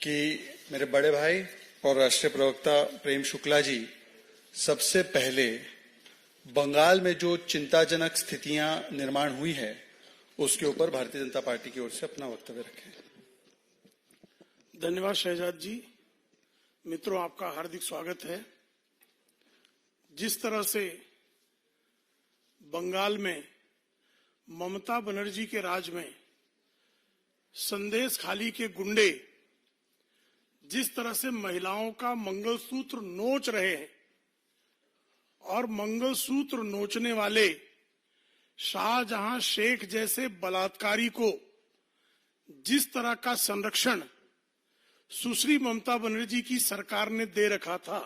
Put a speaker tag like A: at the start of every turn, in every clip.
A: कि मेरे बड़े भाई और राष्ट्रीय प्रवक्ता प्रेम शुक्ला जी सबसे पहले बंगाल में जो चिंताजनक स्थितियां निर्माण हुई है उसके ऊपर भारतीय जनता पार्टी की ओर से अपना वक्तव्य रखें।
B: धन्यवाद शहजाद जी। मित्रों, आपका हार्दिक स्वागत है। जिस तरह से बंगाल में ममता बनर्जी के राज में संदेश खाली के गुंडे जिस तरह से महिलाओं का मंगलसूत्र नोच रहे हैं और मंगलसूत्र नोचने वाले शाहजहां शेख जैसे बलात्कारी को जिस तरह का संरक्षण सुश्री ममता बनर्जी की सरकार ने दे रखा था,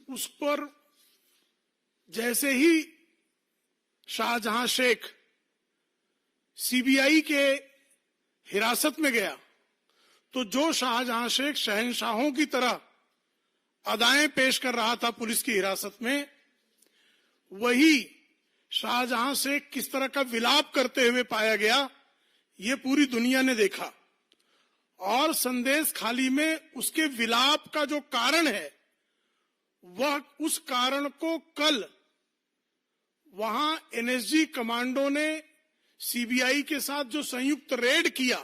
B: उस पर जैसे ही शाहजहां शेख सीबीआई के हिरासत में गया तो जो शाहजहां शेख शहंशाहों की तरह अदाएं पेश कर रहा था पुलिस की हिरासत में, वही शाहजहां शेख किस तरह का विलाप करते हुए पाया गया, ये पूरी दुनिया ने देखा। और संदेश खाली में उसके विलाप का जो कारण है, वह उस कारण को कल वहां एनएसजी कमांडो ने सीबीआई के साथ जो संयुक्त रेड किया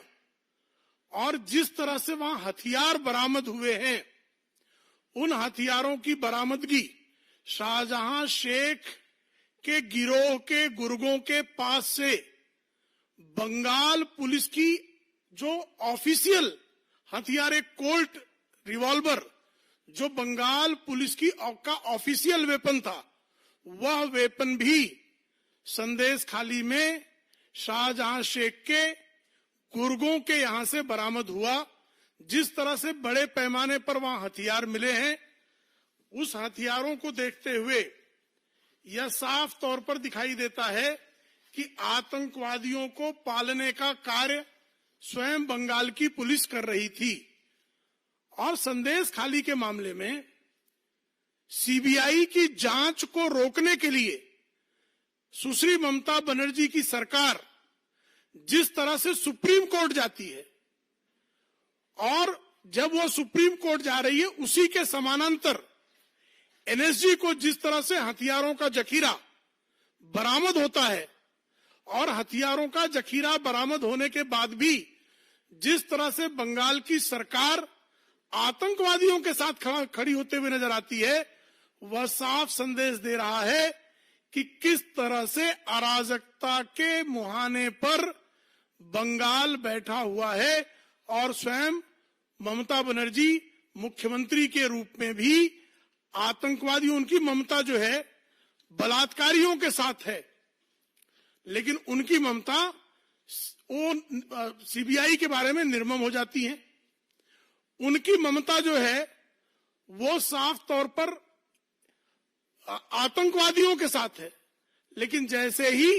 B: और जिस तरह से वहां हथियार बरामद हुए हैं, उन हथियारों की बरामदगी शाहजहां शेख के गिरोह के गुर्गों के पास से बंगाल पुलिस की जो ऑफिशियल हथियार, एक कोल्ट रिवॉल्वर जो बंगाल पुलिस की का ऑफिशियल वेपन था, वह वेपन भी संदेश खाली में शाहजहां शेख के गुर्गों के यहां से बरामद हुआ। जिस तरह से बड़े पैमाने पर वहां हथियार मिले हैं, उस हथियारों को देखते हुए यह साफ तौर पर दिखाई देता है कि आतंकवादियों को पालने का कार्य स्वयं बंगाल की पुलिस कर रही थी। और संदेश खाली के मामले में सीबीआई की जांच को रोकने के लिए सुश्री ममता बनर्जी की सरकार जिस तरह से सुप्रीम कोर्ट जाती है, और जब वो सुप्रीम कोर्ट जा रही है उसी के समानांतर एनएसजी को जिस तरह से हथियारों का जखीरा बरामद होता है, और हथियारों का जखीरा बरामद होने के बाद भी जिस तरह से बंगाल की सरकार आतंकवादियों के साथ खड़ी होते हुए नजर आती है, वह साफ संदेश दे रहा है कि किस तरह से अराजकता के मुहाने पर बंगाल बैठा हुआ है और स्वयं ममता बनर्जी मुख्यमंत्री के रूप में भी आतंकवादियों, उनकी ममता जो है बलात्कारियों के साथ है, लेकिन उनकी ममता वो सीबीआई के बारे में निर्मम हो जाती है। उनकी ममता जो है वो साफ तौर पर आतंकवादियों के साथ है, लेकिन जैसे ही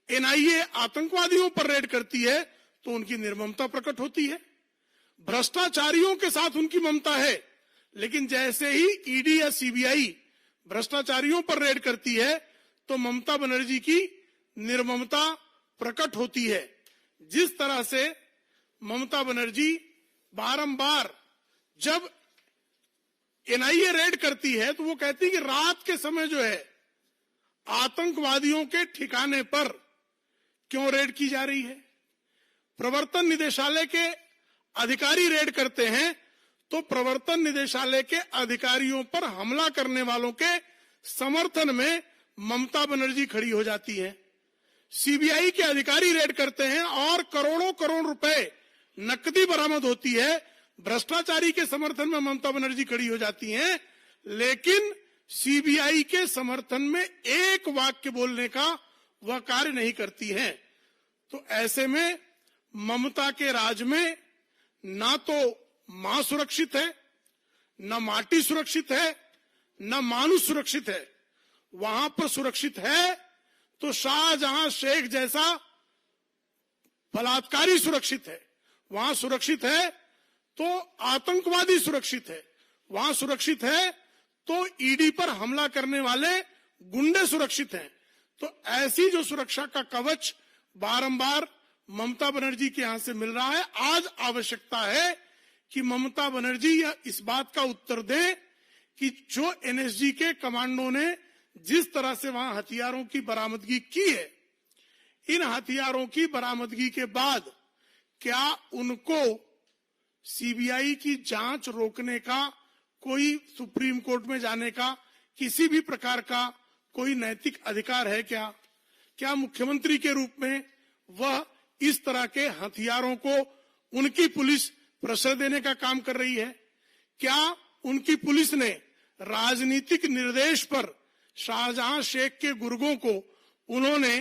B: एनआईए आतंकवादियों पर रेड करती है तो उनकी निर्ममता प्रकट होती है। भ्रष्टाचारियों के साथ उनकी ममता है, लेकिन जैसे ही ईडी या सीबीआई भ्रष्टाचारियों पर रेड करती है तो ममता बनर्जी की निर्ममता प्रकट होती है। जिस तरह से ममता बनर्जी बारंबार जब एनआईए रेड करती है तो वो कहती है कि रात के समय जो है आतंकवादियों के ठिकाने पर क्यों रेड की जा रही है। प्रवर्तन निदेशालय के अधिकारी रेड करते हैं तो प्रवर्तन निदेशालय के अधिकारियों पर हमला करने वालों के समर्थन में ममता बनर्जी खड़ी हो जाती है। सीबीआई के अधिकारी रेड करते हैं और करोड़ों करोड़ रुपए नकदी बरामद होती है, भ्रष्टाचारी के समर्थन में ममता बनर्जी खड़ी हो जाती हैं, लेकिन सीबीआई के समर्थन में एक वाक्य बोलने का वह कार्य नहीं करती हैं। तो ऐसे में ममता के राज में ना तो मां सुरक्षित है, न माटी सुरक्षित है, न मानुष सुरक्षित है। वहां पर सुरक्षित है तो शाहजहां शेख जैसा बलात्कारी सुरक्षित है, वहां सुरक्षित है तो आतंकवादी सुरक्षित है, वहां सुरक्षित है तो ईडी पर हमला करने वाले गुंडे सुरक्षित हैं। तो ऐसी जो सुरक्षा का कवच बारंबार ममता बनर्जी के यहां से मिल रहा है। आज आवश्यकता है कि ममता बनर्जी यह इस बात का उत्तर दें कि जो एनएसजी के कमांडो ने जिस तरह से वहां हथियारों की बरामदगी की है, इन हथियारों की बरामदगी के बाद क्या उनको सीबीआई की जांच रोकने का, कोई सुप्रीम कोर्ट में जाने का किसी भी प्रकार का कोई नैतिक अधिकार है क्या? क्या मुख्यमंत्री के रूप में वह इस तरह के हथियारों को उनकी पुलिस प्रश्रय देने का काम कर रही है? क्या उनकी पुलिस ने राजनीतिक निर्देश पर शाहजहां शेख के गुर्गों को उन्होंने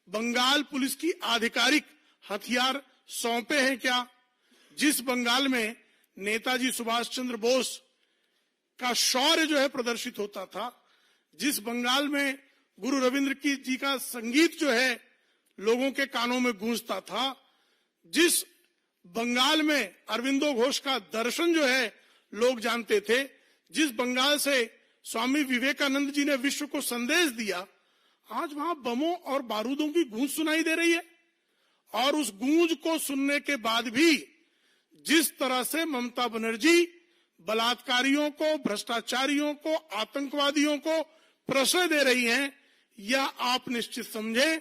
B: बंगाल पुलिस की आधिकारिक हथियार सौंपे हैं क्या? जिस बंगाल में नेताजी सुभाष चंद्र बोस का शौर्य जो है प्रदर्शित होता था, जिस बंगाल में गुरु रविंद्र जी का संगीत जो है लोगों के कानों में गूंजता था, जिस बंगाल में अरविंदो घोष का दर्शन जो है लोग जानते थे, जिस बंगाल से स्वामी विवेकानंद जी ने विश्व को संदेश दिया, आज वहां बमों और बारूदों की गूंज सुनाई दे रही है। और उस गूंज को सुनने के बाद भी जिस तरह से ममता बनर्जी बलात्कारियों को, भ्रष्टाचारियों को, आतंकवादियों को प्रश्रय दे रही हैं, यह आप निश्चित समझे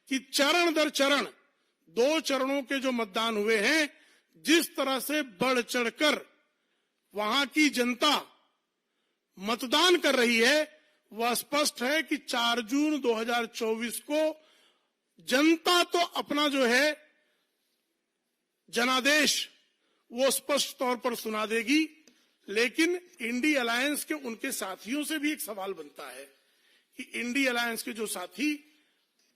B: कि चरण दर चरण 2 चरणों के जो मतदान हुए हैं, जिस तरह से बढ़ चढ़कर वहां की जनता मतदान कर रही है, वह स्पष्ट है कि 4 जून 2024 को जनता तो अपना जो है जनादेश वो स्पष्ट तौर पर सुना देगी, लेकिन इंडी अलायंस के उनके साथियों से भी एक सवाल बनता है कि इंडी अलायंस के जो साथी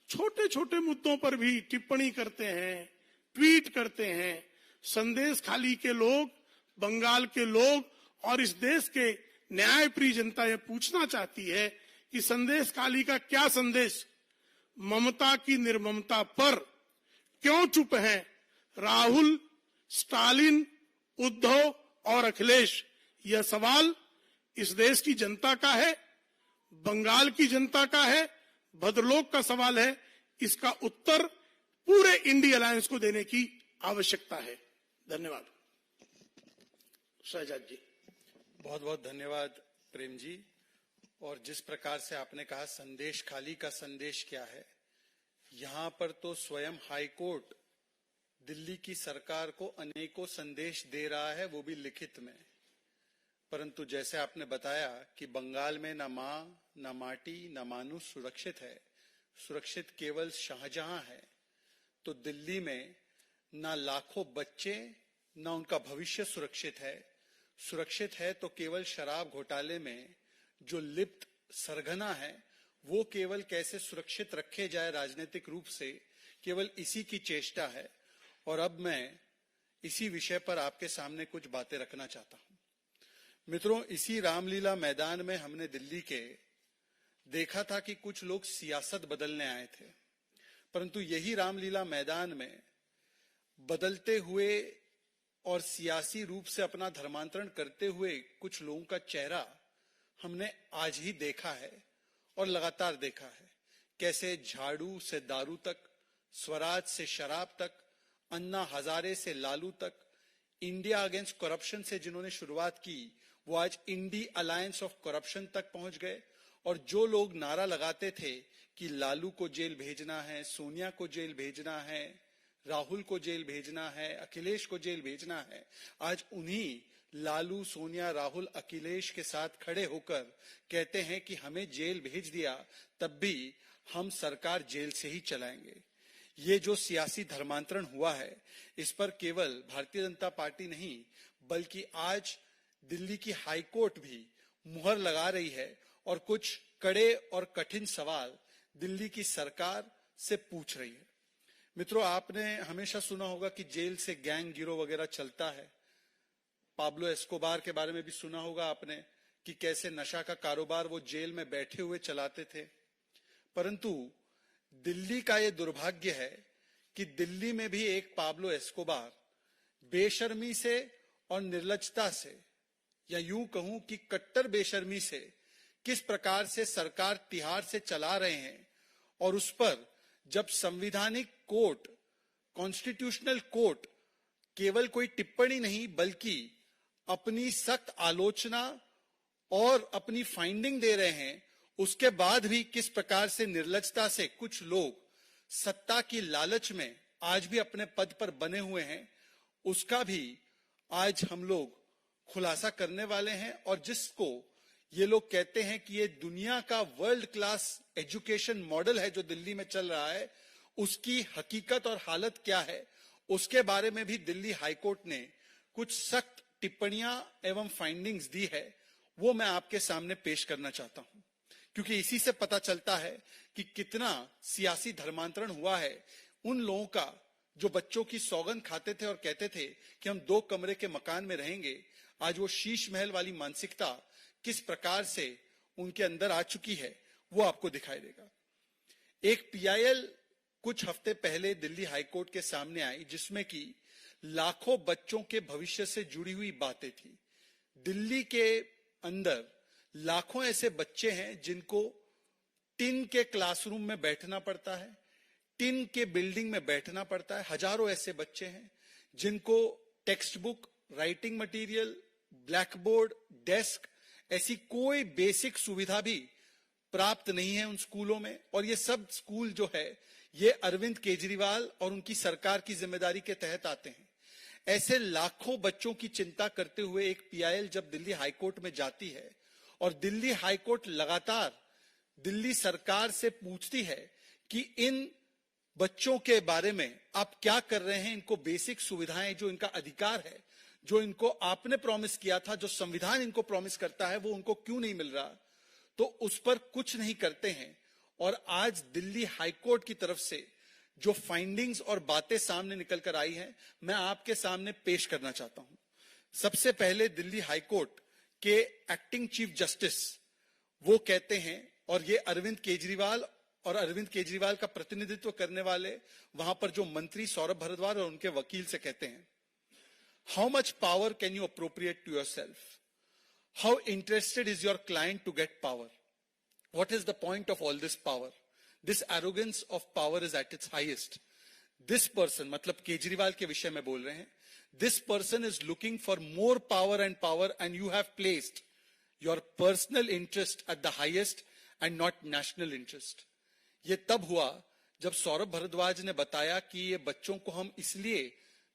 B: छोटे छोटे मुद्दों पर भी टिप्पणी करते हैं, ट्वीट करते हैं, संदेश खाली के लोग, बंगाल के लोग और इस देश के न्यायप्रिय जनता यह पूछना चाहती है कि संदेश खाली का क्या संदेश ममता की निर्ममता पर क्यों चुप हैं राहुल, स्टालिन, उद्धव और अखिलेश? यह सवाल इस देश की जनता का है, बंगाल की जनता का है, भद्रलोक का सवाल है। इसका उत्तर पूरे इंडी अलायंस को देने की आवश्यकता है। धन्यवाद। शहजाद जी।
A: बहुत बहुत धन्यवाद प्रेम जी। और जिस प्रकार से आपने कहा संदेश खाली का संदेश क्या है, यहां पर तो स्वयं हाई कोर्ट दिल्ली की सरकार को अनेकों संदेश दे रहा है, वो भी लिखित में। परंतु जैसे आपने बताया कि बंगाल में न मां, न माटी, न मानुष सुरक्षित है, सुरक्षित केवल शाहजहां है, तो दिल्ली में न लाखों बच्चे, न उनका भविष्य सुरक्षित है। सुरक्षित है तो केवल शराब घोटाले में जो लिप्त सरगना है, वो केवल कैसे सुरक्षित रखे जाए राजनीतिक रूप से, केवल इसी की चेष्टा है। और अब मैं इसी विषय पर आपके सामने कुछ बातें रखना चाहता हूं। मित्रों, इसी रामलीला मैदान में हमने दिल्ली के देखा था कि कुछ लोग सियासत बदलने आए थे, परंतु यही रामलीला मैदान में बदलते हुए और सियासी रूप से अपना धर्मांतरण करते हुए कुछ लोगों का चेहरा हमने आज ही देखा है और लगातार देखा है। कैसे झाड़ू से दारू तक, स्वराज से शराब तक, अन्ना हजारे से लालू तक, इंडिया अगेंस्ट करप्शन से जिन्होंने शुरुआत की वो आज इंडी अलायंस ऑफ करप्शन तक पहुंच गए। और जो लोग नारा लगाते थे कि लालू को जेल भेजना है, सोनिया को जेल भेजना है, राहुल को जेल भेजना है, अखिलेश को जेल भेजना है, आज उन्हीं लालू, सोनिया, राहुल, अखिलेश के साथ खड़े होकर कहते हैं कि हमें जेल भेज दिया तब भी हम सरकार जेल से ही चलाएंगे। ये जो सियासी धर्मांतरण हुआ है, इस पर केवल भारतीय जनता पार्टी नहीं बल्कि आज दिल्ली की हाई कोर्ट भी मुहर लगा रही है और कुछ कड़े और कठिन सवाल दिल्ली की सरकार से पूछ रही है। मित्रों, आपने हमेशा सुना होगा कि जेल से गैंग गिरोह वगैरह चलता है। पाब्लो एस्कोबार के बारे में भी सुना होगा आपने कि कैसे नशा का कारोबार वो जेल में बैठे हुए चलाते थे। परंतु दिल्ली का ये दुर्भाग्य है कि दिल्ली में भी एक पाब्लो एस्कोबार बेशर्मी से और निर्लजता से, या यूं कहूं कि कट्टर बेशर्मी से किस प्रकार से सरकार तिहाड़ से चला रहे हैं, और उस पर जब संविधानिक कोर्ट कॉन्स्टिट्यूशनल कोर्ट केवल कोई टिप्पणी नहीं बल्कि अपनी सख्त आलोचना और अपनी फाइंडिंग दे रहे हैं, उसके बाद भी किस प्रकार से निर्लजता से कुछ लोग सत्ता की लालच में आज भी अपने पद पर बने हुए हैं, उसका भी आज हम लोग खुलासा करने वाले हैं। और जिसको ये लोग कहते हैं कि ये दुनिया का वर्ल्ड क्लास एजुकेशन मॉडल है जो दिल्ली में चल रहा है, उसकी हकीकत और हालत क्या है, उसके बारे में भी दिल्ली हाईकोर्ट ने कुछ सख्त टिप्पणियां एवं फाइंडिंग्स दी है, वो मैं आपके सामने पेश करना चाहता हूं। क्योंकि इसी से पता चलता है कि कितना सियासी धर्मांतरण हुआ है उन लोगों का जो बच्चों की सौगंध खाते थे और कहते थे कि हम 2 कमरे के मकान में रहेंगे। आज वो शीश महल वाली मानसिकता किस प्रकार से उनके अंदर आ चुकी है, वो आपको दिखाई देगा। एक पीआईएल कुछ हफ्ते पहले दिल्ली हाईकोर्ट के सामने आई, जिसमें कि लाखों बच्चों के भविष्य से जुड़ी हुई बातें थी। दिल्ली के अंदर लाखों ऐसे बच्चे हैं जिनको टिन के क्लासरूम में बैठना पड़ता है, टिन के बिल्डिंग में बैठना पड़ता है। हजारों ऐसे बच्चे हैं जिनको text book, writing material, black board, desk, ऐसी कोई बेसिक सुविधा भी प्राप्त नहीं है उन स्कूलों में। और ये सब स्कूल जो है ये अरविंद केजरीवाल और उनकी सरकार की जिम्मेदारी के तहत आते हैं। ऐसे लाखों बच्चों की चिंता करते हुए एक पीआईएल जब दिल्ली हाईकोर्ट में जाती है और दिल्ली हाईकोर्ट लगातार दिल्ली सरकार से पूछती है कि इन बच्चों के बारे में आप क्या कर रहे हैं, इनको बेसिक सुविधाएं जो इनका अधिकार है, जो इनको आपने प्रॉमिस किया था, जो संविधान इनको प्रॉमिस करता है, वो उनको क्यों नहीं मिल रहा, तो उस पर कुछ नहीं करते हैं। और आज दिल्ली हाईकोर्ट की तरफ से जो फाइंडिंग्स और बातें सामने निकल कर आई हैं, मैं आपके सामने पेश करना चाहता हूं। सबसे पहले दिल्ली हाईकोर्ट के एक्टिंग चीफ जस्टिस वो कहते हैं, और ये अरविंद केजरीवाल और अरविंद केजरीवाल का प्रतिनिधित्व करने वाले वहां पर जो मंत्री सौरभ भारद्वाज और उनके वकील से कहते हैं, how much power can you appropriate to yourself? How interested is your client to get power? What is the point of all this power? This arrogance of power is at its highest. This person, मतलब केजरीवाल के विषय में बोल रहे हैं, this person is looking for more power and you have placed your personal interest at the highest and not national interest. ये तब हुआ जब सौरभ भारद्वाज ने बताया कि ये बच्चों को हम इसलिए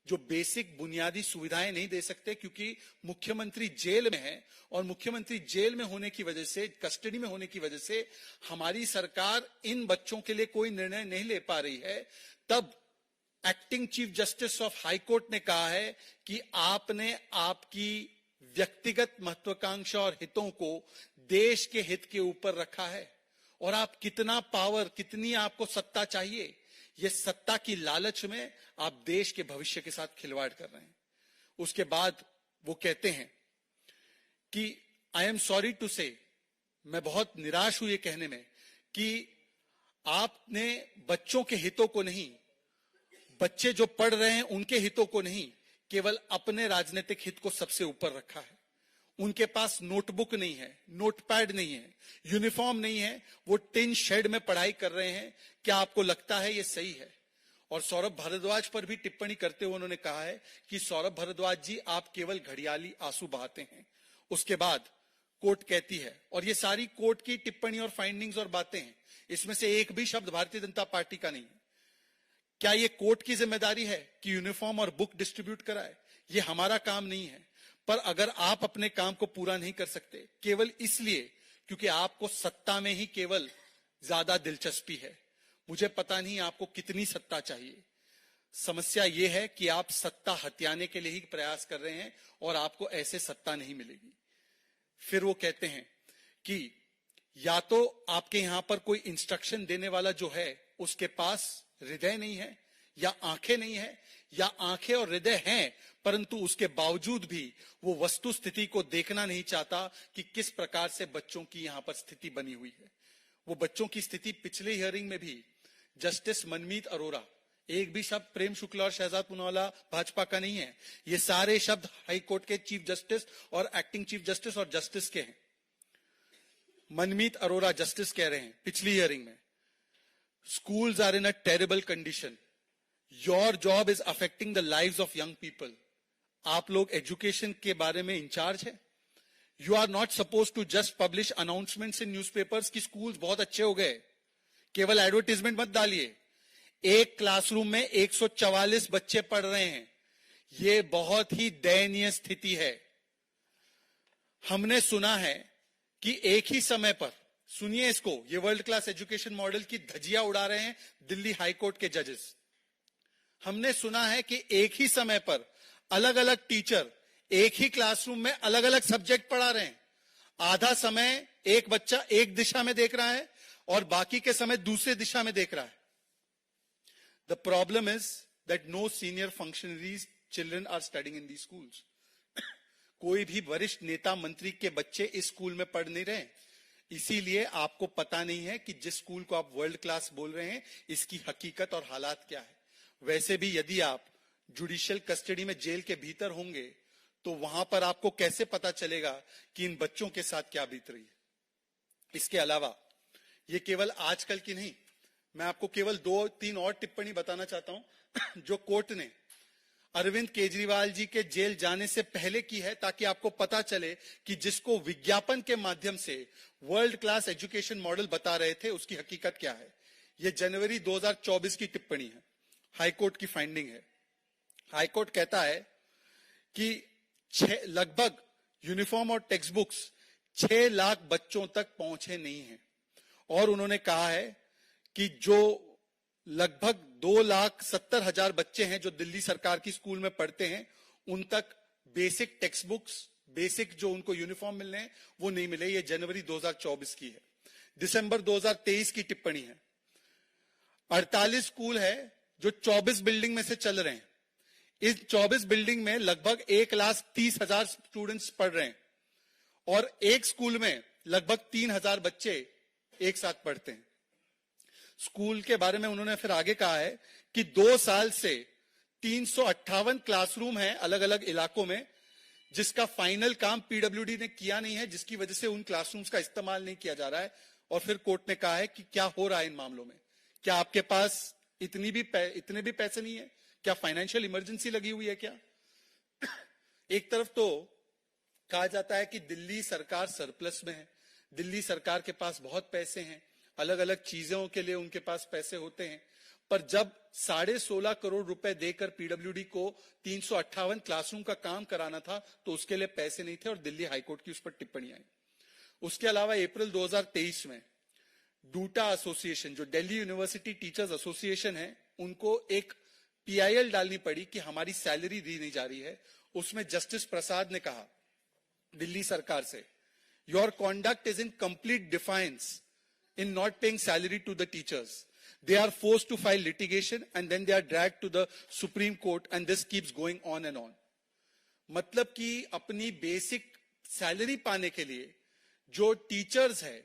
A: जो बेसिक बुनियादी सुविधाएं नहीं दे सकते क्योंकि मुख्यमंत्री जेल में है, और मुख्यमंत्री जेल में होने की वजह से, कस्टडी में होने की वजह से हमारी सरकार इन बच्चों के लिए कोई निर्णय नहीं ले पा रही है। तब acting chief justice of high court ने कहा है कि आपने आपकी व्यक्तिगत महत्वाकांक्षा और हितों को देश के हित के ऊपर रखा है, और आप कितना पावर, कितनी आपको सत्ता चाहिए, ये सत्ता की लालच में आप देश के भविष्य के साथ खिलवाड़ कर रहे हैं। उसके बाद वो कहते हैं कि आई एम सॉरी टू से, मैं बहुत निराश हूं ये कहने में कि आपने बच्चों के हितों को नहीं, बच्चे जो पढ़ रहे हैं उनके हितों को नहीं, केवल अपने राजनीतिक हित को सबसे ऊपर रखा है। उनके पास नोटबुक नहीं है, नोटपैड नहीं है, यूनिफॉर्म नहीं है, वो टिन शेड में पढ़ाई कर रहे हैं। क्या आपको लगता है ये सही है? और सौरभ भारद्वाज पर भी टिप्पणी करते हुए उन्होंने कहा है कि सौरभ भारद्वाज जी, आप केवल घड़ियाली आंसू बहाते हैं। उसके बाद कोर्ट कहती है, और ये सारी कोर्ट की टिप्पणी और फाइंडिंग्स और बातें हैं, इसमें से एक भी शब्द भारतीय जनता पार्टी का नहीं है। क्या ये कोर्ट की जिम्मेदारी है कि यूनिफॉर्म और बुक डिस्ट्रीब्यूट कराए? ये हमारा काम नहीं है। पर अगर आप अपने काम को पूरा नहीं कर सकते केवल इसलिए क्योंकि आपको सत्ता में ही केवल ज्यादा दिलचस्पी है, मुझे पता नहीं आपको कितनी सत्ता चाहिए। समस्या यह है कि आप सत्ता हथियाने के लिए ही प्रयास कर रहे हैं और आपको ऐसे सत्ता नहीं मिलेगी। फिर वो कहते हैं कि या तो आपके यहां पर कोई इंस्ट्रक्शन देने वाला जो है उसके पास हृदय नहीं है, या आंखें नहीं है, या आंखें और हृदय हैं परंतु उसके बावजूद भी वो वस्तु स्थिति को देखना नहीं चाहता कि किस प्रकार से बच्चों की यहां पर स्थिति बनी हुई है। वो बच्चों की स्थिति पिछले हियरिंग में भी जस्टिस मनमीत अरोरा, एक भी शब्द प्रेम शुक्ला और शहजाद पूनावाला भाजपा का नहीं है, ये सारे शब्द हाई कोर्ट के चीफ जस्टिस और एक्टिंग चीफ जस्टिस और जस्टिस के हैं। मनमीत अरोरा जस्टिस कह रहे हैं पिछली हियरिंग में, schools are in a terrible condition. Your job is affecting the lives of young people. आप लोग एजुकेशन के बारे में इंचार्ज है। You are not suppose to just publish announcements in newspapers कि स्कूल्स बहुत अच्छे हो गए, केवल एडवर्टीजमेंट मत डालिए। एक क्लासरूम में 144 बच्चे पढ़ रहे हैं, यह बहुत ही दयनीय स्थिति है। हमने सुना है कि एक ही समय पर, सुनिए इसको, ये वर्ल्ड क्लास एजुकेशन मॉडल की धज्जियां उड़ा रहे हैं दिल्ली हाई कोर्ट के जजेस। हमने सुना है कि एक ही समय पर अलग अलग टीचर एक ही क्लासरूम में अलग अलग सब्जेक्ट पढ़ा रहे हैं। आधा समय एक बच्चा एक दिशा में देख रहा है और बाकी के समय दूसरे दिशा में देख रहा है। The problem is that no senior functionaries children are studying in the schools. कोई भी वरिष्ठ नेता मंत्री के बच्चे इस स्कूल में पढ़ नहीं रहे। इसीलिए आपको पता नहीं है कि जिस स्कूल को आप वर्ल्ड क्लास बोल रहे हैं इसकी हकीकत और हालात क्या है। वैसे भी यदि आप जुडिशियल कस्टडी में जेल के भीतर होंगे तो वहां पर आपको कैसे पता चलेगा कि इन बच्चों के साथ क्या बीत रही है। इसके अलावा ये केवल आजकल की नहीं, मैं आपको केवल 2-3 और टिप्पणी बताना चाहता हूं जो कोर्ट ने अरविंद केजरीवाल जी के जेल जाने से पहले की है, ताकि आपको पता चले कि जिसको विज्ञापन के माध्यम से वर्ल्ड क्लास एजुकेशन मॉडल बता रहे थे उसकी हकीकत क्या है। यह जनवरी 2024 की टिप्पणी है, हाईकोर्ट की फाइंडिंग है। हाईकोर्ट कहता है कि लगभग यूनिफॉर्म और टेक्स्ट बुक्स 6 लाख बच्चों तक पहुंचे नहीं हैं, और उन्होंने कहा है कि जो लगभग 2,70,000 बच्चे हैं जो दिल्ली सरकार की स्कूल में पढ़ते हैं, उन तक बेसिक टेक्स्ट बुक्स, बेसिक जो उनको यूनिफॉर्म मिलने हैं वो नहीं मिले। ये जनवरी 2024 की है। दिसंबर 2023 की टिप्पणी है। 48 स्कूल है जो 24 बिल्डिंग में से चल रहे हैं। इस 24 बिल्डिंग में लगभग 1,30,000 स्टूडेंट्स पढ़ रहे हैं, और एक स्कूल में लगभग 3,000 बच्चे एक साथ पढ़ते हैं। स्कूल के बारे में उन्होंने फिर आगे कहा है कि 2 साल से 358 क्लासरूम हैं अलग अलग इलाकों में, जिसका फाइनल काम पीडब्ल्यूडी ने किया नहीं है, जिसकी वजह से उन क्लासरूम्स का इस्तेमाल नहीं किया जा रहा है। और फिर कोर्ट ने कहा है कि क्या हो रहा है इन मामलों में, क्या आपके पास इतने भी पैसे नहीं है, क्या फाइनेंशियल इमरजेंसी लगी हुई है क्या। एक तरफ तो कहा जाता है कि दिल्ली सरकार सरप्लस में है, दिल्ली सरकार के पास बहुत पैसे हैं, अलग अलग चीजों के लिए उनके पास पैसे होते हैं, पर जब 16.5 करोड़ रुपए देकर पीडब्ल्यूडी को 358 क्लासरूम का काम कराना था तो उसके लिए पैसे नहीं थे, और दिल्ली हाईकोर्ट की उस पर टिप्पणी आई। उसके अलावा अप्रैल 2023 में डूटा एसोसिएशन, जो दिल्ली यूनिवर्सिटी टीचर्स एसोसिएशन है, उनको एक पीआईएल डालनी पड़ी कि हमारी सैलरी दी नहीं जा रही है। उसमें जस्टिस प्रसाद ने कहा दिल्ली सरकार से, your conduct is in complete defines in not paying salary to the teachers. They are forced to file litigation and then they are dragged to the Supreme Court, and this keeps going on and on. मतलब कि अपनी basic salary पाने के लिए जो teachers है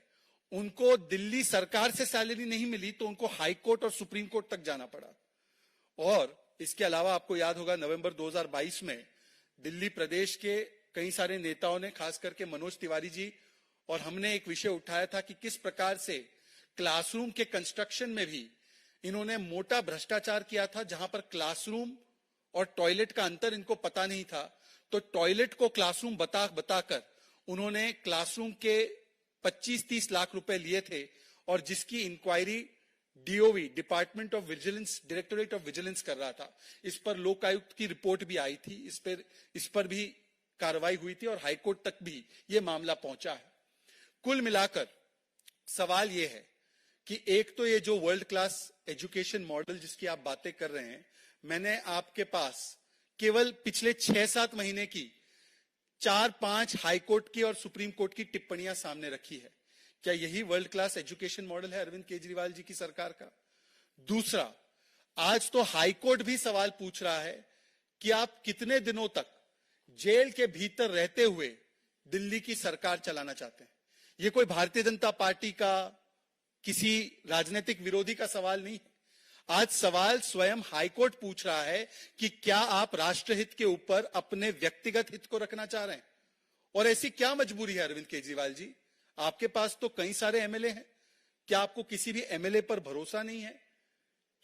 A: उनको दिल्ली सरकार से सैलरी नहीं मिली, तो उनको हाई कोर्ट और सुप्रीम कोर्ट तक जाना पड़ा। और इसके अलावा आपको याद होगा नवंबर 2022 में दिल्ली प्रदेश के कई सारे नेताओं ने, खास करके मनोज तिवारी जी और हमने एक विषय उठाया था कि किस प्रकार से क्लासरूम के कंस्ट्रक्शन में भी इन्होंने मोटा भ्रष्टाचार किया था, जहां पर क्लासरूम और टॉयलेट का अंतर इनको पता नहीं था, तो टॉयलेट को क्लासरूम बताकर उन्होंने क्लासरूम के 25-30 लाख रुपए लिए थे, और जिसकी inquiry DOV, department of vigilance, directorate of vigilance कर रहा था। इस पर लोकायुक्त की रिपोर्ट भी आई थी, इस पर भी कार्रवाई हुई थी और हाईकोर्ट तक भी यह मामला पहुंचा है। कुल मिलाकर सवाल यह है कि एक तो ये जो वर्ल्ड क्लास एजुकेशन मॉडल जिसकी आप बातें कर रहे हैं, मैंने आपके पास केवल पिछले 6-7 महीने की 4-5 हाई कोर्ट की और सुप्रीम कोर्ट की टिप्पणियां सामने रखी है। क्या यही वर्ल्ड क्लास एजुकेशन मॉडल है अरविंद केजरीवाल जी की सरकार का? दूसरा, आज तो हाई कोर्ट भी सवाल पूछ रहा है कि आप कितने दिनों तक जेल के भीतर रहते हुए दिल्ली की सरकार चलाना चाहते हैं। ये कोई भारतीय जनता पार्टी का, किसी राजनीतिक विरोधी का सवाल नहीं है। आज सवाल स्वयं हाईकोर्ट पूछ रहा है कि क्या आप राष्ट्रहित के ऊपर अपने व्यक्तिगत हित को रखना चाह रहे हैं। और ऐसी क्या मजबूरी है अरविंद केजरीवाल जी? आपके पास तो कई सारे एमएलए हैं, क्या आपको किसी भी एमएलए पर भरोसा नहीं है?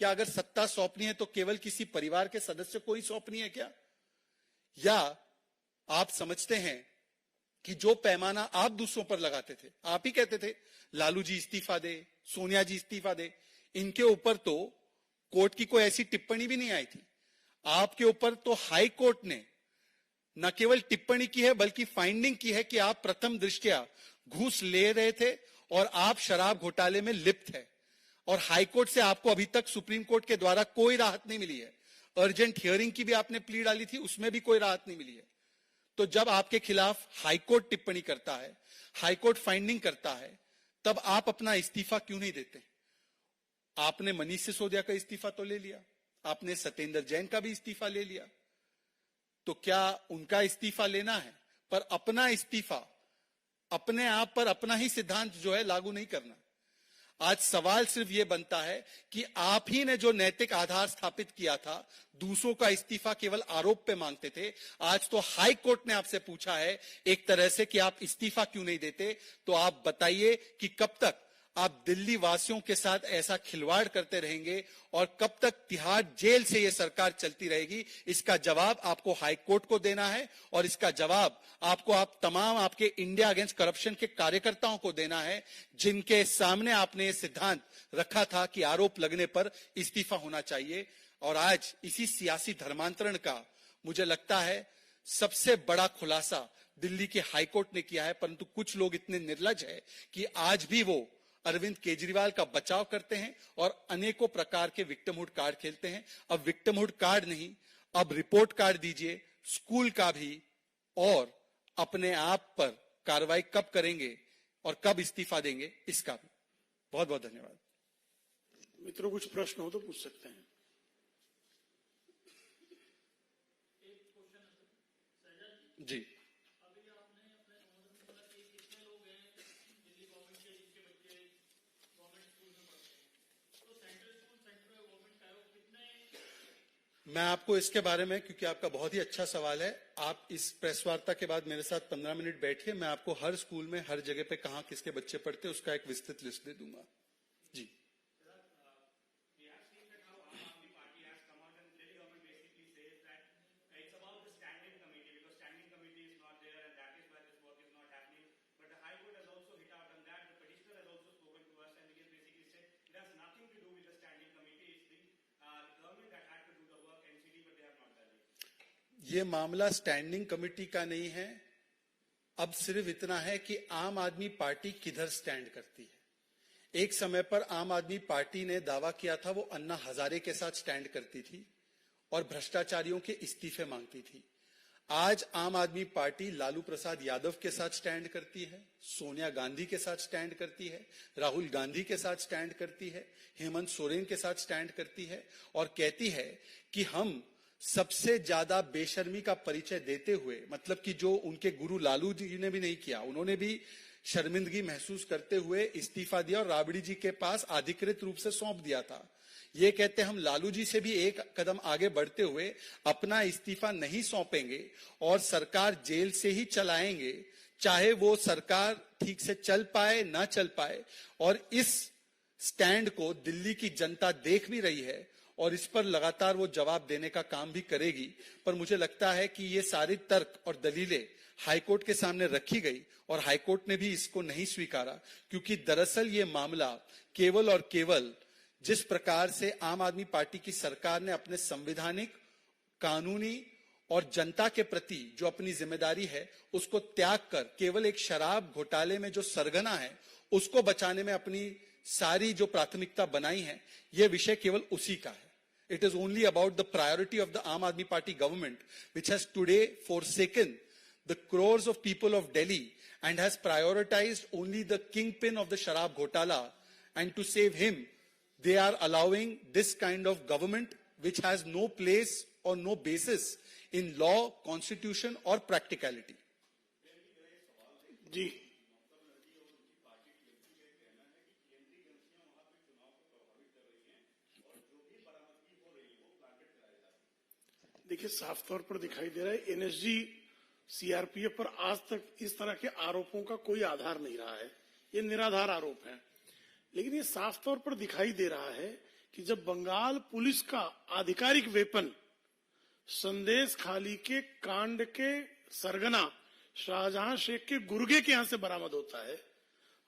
A: क्या अगर सत्ता सौंपनी है तो केवल किसी परिवार के सदस्य को ही सौंपनी है क्या? या आप समझते हैं कि जो पैमाना आप दूसरों पर लगाते थे, आप ही कहते थे लालू जी इस्तीफा दे, सोनिया जी इस्तीफा दे, इनके ऊपर तो कोर्ट की कोई ऐसी टिप्पणी भी नहीं आई थी। आपके ऊपर तो हाई कोर्ट ने न केवल टिप्पणी की है बल्कि फाइंडिंग की है कि आप प्रथम दृष्टया घूस ले रहे थे और आप शराब घोटाले में लिप्त है। और हाईकोर्ट से आपको अभी तक सुप्रीम कोर्ट के द्वारा कोई राहत नहीं मिली है। अर्जेंट हियरिंग की भी आपने प्ली डाली थी, उसमें भी कोई राहत नहीं मिली है। तो जब आपके खिलाफ हाईकोर्ट टिप्पणी करता है, हाईकोर्ट फाइंडिंग करता है, तब आप अपना इस्तीफा क्यों नहीं देते? आपने मनीष सिसोदिया का इस्तीफा तो ले लिया, आपने सत्येंद्र जैन का भी इस्तीफा ले लिया, तो क्या उनका इस्तीफा लेना है पर अपना इस्तीफा, अपने आप पर अपना ही सिद्धांत जो है लागू नहीं करना? आज सवाल सिर्फ यह बनता है कि आप ही ने जो नैतिक आधार स्थापित किया था, दूसरों का इस्तीफा केवल आरोप पे मांगते थे, आज तो हाई कोर्ट ने आपसे पूछा है एक तरह से कि आप इस्तीफा क्यों नहीं देते। तो आप बताइए कि कब तक आप दिल्ली वासियों के साथ ऐसा खिलवाड़ करते रहेंगे और कब तक तिहाड़ जेल से यह सरकार चलती रहेगी? इसका जवाब आपको हाई कोर्ट को देना है और इसका जवाब आपको आप तमाम आपके इंडिया अगेंस्ट करप्शन के कार्यकर्ताओं को देना है, जिनके सामने आपने ये सिद्धांत रखा था कि आरोप लगने पर इस्तीफा होना चाहिए। और आज इसी सियासी धर्मांतरण का मुझे लगता है सबसे बड़ा खुलासा दिल्ली के हाईकोर्ट ने किया है। परंतु कुछ लोग इतने निर्लज है कि आज भी वो अरविंद केजरीवाल का बचाव करते हैं और अनेकों प्रकार के विक्टिमहुड कार्ड खेलते हैं। अब विक्टिमहुड कार्ड नहीं, अब रिपोर्ट कार्ड दीजिए, स्कूल का भी, और अपने आप पर कार्रवाई कब करेंगे और कब इस्तीफा देंगे इसका भी। बहुत बहुत धन्यवाद।
B: मित्रों, कुछ प्रश्न हो तो पूछ सकते हैं।
A: जी, मैं आपको इसके बारे में, क्योंकि आपका बहुत ही अच्छा सवाल है, आप इस प्रेस वार्ता के बाद मेरे साथ 15 मिनट बैठिए, मैं आपको हर स्कूल में हर जगह पे कहां किसके बच्चे पढ़ते हैं उसका एक विस्तृत लिस्ट दे दूंगा। जी, ये मामला स्टैंडिंग कमेटी का नहीं है। अब सिर्फ इतना है कि आम आदमी पार्टी किधर स्टैंड करती है। एक समय पर आम आदमी पार्टी ने दावा किया था वो अन्ना हजारे के साथ स्टैंड करती थी और भ्रष्टाचारियों के इस्तीफे मांगती थी। आज आम आदमी पार्टी लालू प्रसाद यादव के साथ स्टैंड करती है, सोनिया गांधी के साथ स्टैंड करती है, राहुल गांधी के साथ स्टैंड करती है, हेमंत सोरेन के साथ स्टैंड करती है और कहती है कि हम सबसे ज्यादा बेशर्मी का परिचय देते हुए, मतलब कि जो उनके गुरु लालू जी ने भी नहीं किया, उन्होंने भी शर्मिंदगी महसूस करते हुए इस्तीफा दिया और राबड़ी जी के पास अधिकृत रूप से सौंप दिया था। ये कहते हम लालू जी से भी एक कदम आगे बढ़ते हुए अपना इस्तीफा नहीं सौंपेंगे और सरकार जेल से ही चलाएंगे, चाहे वो सरकार ठीक से चल पाए ना चल पाए। और इस स्टैंड को दिल्ली की जनता देख भी रही है और इस पर लगातार वो जवाब देने का काम भी करेगी। पर मुझे लगता है कि ये सारी तर्क और दलीलें हाईकोर्ट के सामने रखी गई और हाईकोर्ट ने भी इसको नहीं स्वीकारा, क्योंकि दरअसल ये मामला केवल और केवल जिस प्रकार से आम आदमी पार्टी की सरकार ने अपने संवैधानिक, कानूनी और जनता के प्रति जो अपनी जिम्मेदारी है उसको त्याग कर केवल एक शराब घोटाले में जो सरगना है उसको बचाने में अपनी सारी जो प्राथमिकता बनाई है, यह विषय केवल उसी का है। It is only about the priority of the Aam Aadmi Party government, which has today forsaken the crores of people of Delhi and has prioritized only the kingpin of the Sharab Ghotala. And to save him, they are allowing this kind of government, which has no place or no basis in law, constitution or practicality.
B: जी, देखिए, साफ तौर पर दिखाई दे रहा है NSG CRPF पर आज तक इस तरह के आरोपों का कोई आधार नहीं रहा है। ये निराधार आरोप है। लेकिन ये साफ तौर पर दिखाई दे रहा है कि जब बंगाल पुलिस का आधिकारिक वेपन संदेश खाली के कांड के सरगना शाहजहां शेख के गुर्गे के यहां से बरामद होता है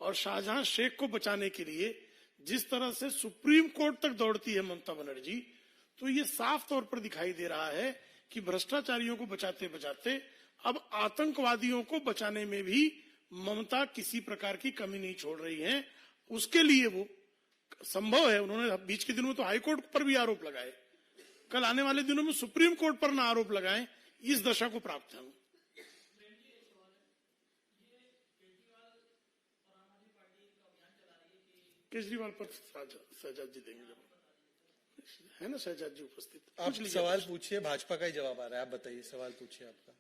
B: और शाहजहां शेख को बचाने के लिए जिस तरह से सुप्रीम कोर्ट तक दौड़ती है ममता बनर्जी, तो ये साफ तौर पर दिखाई दे रहा है कि भ्रष्टाचारियों को बचाते बचाते अब आतंकवादियों को बचाने में भी ममता किसी प्रकार की कमी नहीं छोड़ रही है। उसके लिए वो संभव है, उन्होंने बीच के दिनों में तो हाईकोर्ट पर भी आरोप लगाए, कल आने वाले दिनों में सुप्रीम कोर्ट पर ना आरोप लगाएं, इस दशा को प्राप्त है। केजरीवाल पर शहजाद जी देंगे, जब है ना शहजाद जी उपस्थित।
A: आप सवाल पूछिए, भाजपा का ही जवाब आ रहा है, आप बताइए सवाल पूछिए आपका।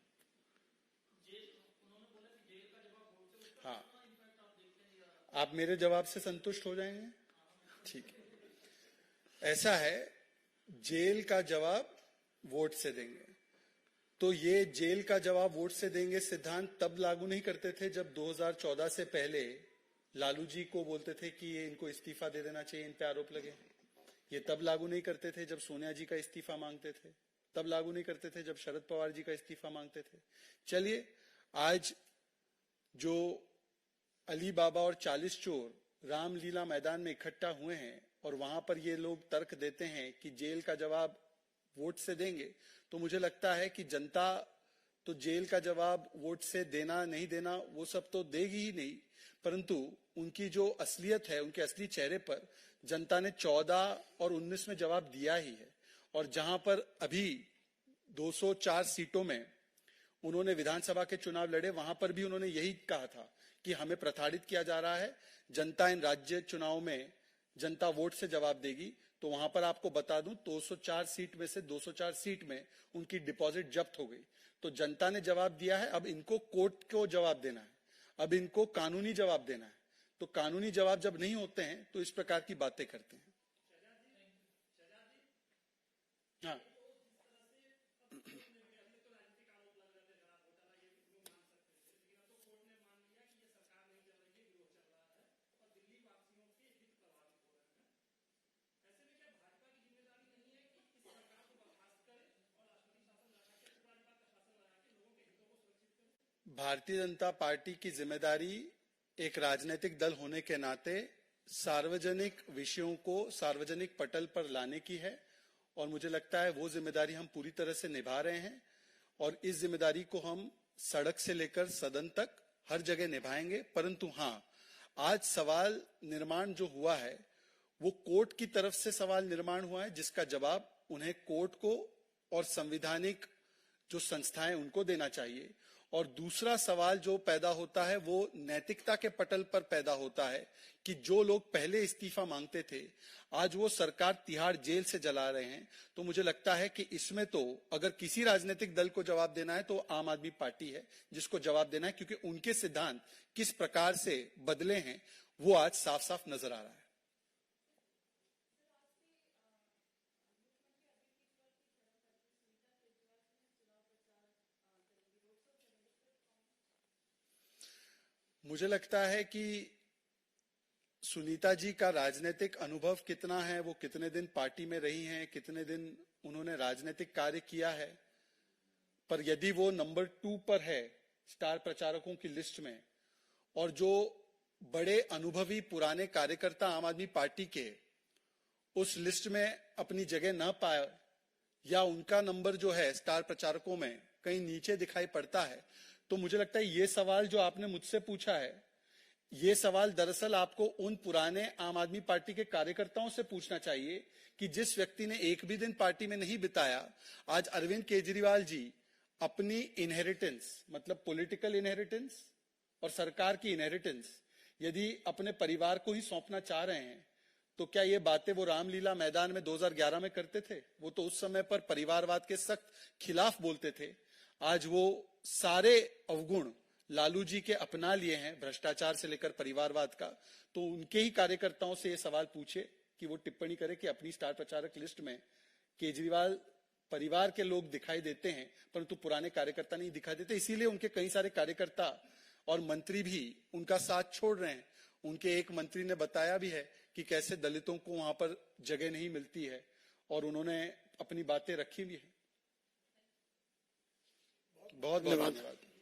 A: हाँ, आप मेरे जवाब से संतुष्ट हो जाएंगे? ठीक है। ऐसा है, जेल का जवाब वोट से देंगे, तो ये जेल का जवाब वोट से देंगे सिद्धांत तब लागू नहीं करते थे जब 2014 से पहले लालू जी को बोलते थे कि ये इनको इस्तीफा दे देना चाहिए, इन पे आरोप लगे। ये तब लागू नहीं करते थे जब सोनिया जी का इस्तीफा मांगते थे, तब लागू नहीं करते थे जब शरद पवार जी का इस्तीफा मांगते थे। चलिए, आज जो अली बाबा और 40 चोर रामलीला मैदान में इकट्ठा हुए हैं और वहां पर ये लोग तर्क देते हैं कि जेल का जवाब वोट से देंगे, तो मुझे लगता है कि जनता तो जेल का जवाब वोट से देना नहीं देना वो सब तो देगी ही नहीं, परंतु उनकी जो असलियत है, उनके असली चेहरे पर जनता ने 14 और 19 में जवाब दिया ही है। और जहां पर अभी 204 सीटों में उन्होंने विधानसभा के चुनाव लड़े, वहां पर भी उन्होंने यही कहा था कि हमें प्रताड़ित किया जा रहा है, जनता इन राज्य चुनाव में जनता वोट से जवाब देगी। तो वहां पर आपको बता दूं, 204 सीट में से 204 सीट में उनकी डिपॉजिट जब्त हो गई। तो जनता ने जवाब दिया है, अब इनको कोर्ट को जवाब देना है, अब इनको कानूनी जवाब देना है। तो कानूनी जवाब जब नहीं होते हैं तो इस प्रकार की बातें करते हैं। हाँ, भारतीय जनता पार्टी की जिम्मेदारी एक राजनीतिक दल होने के नाते सार्वजनिक विषयों को सार्वजनिक पटल पर लाने की है और मुझे लगता है वो जिम्मेदारी हम पूरी तरह से निभा रहे हैं और इस जिम्मेदारी को हम सड़क से लेकर सदन तक हर जगह निभाएंगे। परंतु हाँ, आज सवाल निर्माण जो हुआ है वो कोर्ट की तरफ से सवाल निर्माण हुआ है, जिसका जवाब उन्हें कोर्ट को और संवैधानिक जो संस्थाएं उनको देना चाहिए। और दूसरा सवाल जो पैदा होता है वो नैतिकता के पटल पर पैदा होता है कि जो लोग पहले इस्तीफा मांगते थे आज वो सरकार तिहाड़ जेल से जला रहे हैं। तो मुझे लगता है कि इसमें तो अगर किसी राजनीतिक दल को जवाब देना है तो आम आदमी पार्टी है जिसको जवाब देना है, क्योंकि उनके सिद्धांत किस प्रकार से बदले हैं वो आज साफ साफ नजर आ रहा है। मुझे लगता है कि सुनीता जी का राजनीतिक अनुभव कितना है, वो कितने दिन पार्टी में रही हैं, कितने दिन उन्होंने राजनीतिक कार्य किया है, पर यदि वो नंबर 2 पर है स्टार प्रचारकों की लिस्ट में और जो बड़े अनुभवी पुराने कार्यकर्ता आम आदमी पार्टी के उस लिस्ट में अपनी जगह न पाए या उनका नंबर जो है स्टार प्रचारकों में कहीं नीचे दिखाई पड़ता है, तो मुझे लगता है ये सवाल जो आपने मुझसे पूछा है, ये सवाल दरअसल आपको उन पुराने आम आदमी पार्टी के कार्यकर्ताओं से पूछना चाहिए कि जिस व्यक्ति ने एक भी दिन पार्टी में नहीं बिताया, आज अरविंद केजरीवाल जी अपनी इनहेरिटेंस मतलब पॉलिटिकल इनहेरिटेंस और सरकार की इनहेरिटेंस यदि अपने परिवार को ही सौंपना चाह रहे हैं, तो क्या ये बातें वो रामलीला मैदान में 2011 में करते थे? वो तो उस समय पर परिवारवाद के सख्त खिलाफ बोलते थे। आज वो सारे अवगुण लालू जी के अपना लिए हैं, भ्रष्टाचार से लेकर परिवारवाद का। तो उनके ही कार्यकर्ताओं से ये सवाल पूछे कि वो टिप्पणी करे कि अपनी स्टार प्रचारक लिस्ट में केजरीवाल परिवार के लोग दिखाई देते हैं परंतु पुराने कार्यकर्ता नहीं दिखाई देते, इसीलिए उनके कई सारे कार्यकर्ता और मंत्री भी उनका साथ छोड़ रहे हैं। उनके एक मंत्री ने बताया भी है कि कैसे दलितों को वहां पर जगह नहीं मिलती है, और उन्होंने अपनी बातें रखी भी है। बहुत बहुत धन्यवाद।